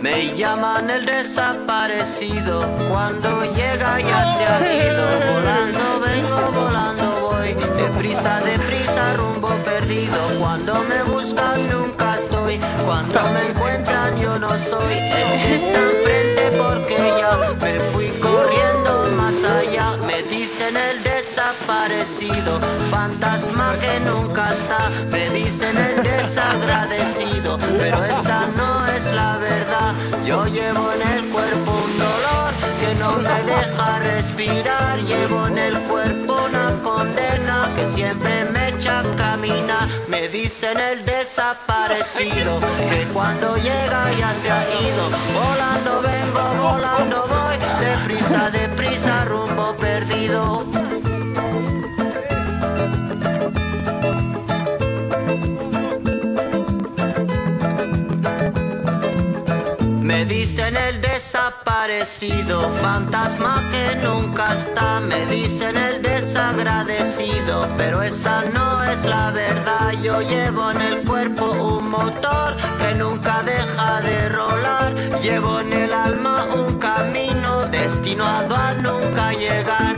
Me llaman el desaparecido, cuando llega ya se ha ido. Volando vengo, volando voy, deprisa, rumbo perdido. Cuando me buscan nunca estoy, cuando me encuentran yo no soy el que está enfrente, porque ya me fui corriendo más allá. Me dicen el desaparecido, fantasma que nunca está. Me dicen el desagradecido, pero esa no es la verdad. Yo llevo en el cuerpo un dolor que no me deja respirar. Llevo en el cuerpo una condena que siempre me echa a caminar. Me dicen el desaparecido, que cuando llega ya se ha ido. Volando vengo, volando voy, deprisa, rumbo perdido. Me dicen el desaparecido, fantasma que nunca está. Me dicen el desagradecido, pero esa no es la verdad. Yo llevo en el cuerpo un motor que nunca deja de rolar. Llevo en el alma un camino destinado a nunca llegar.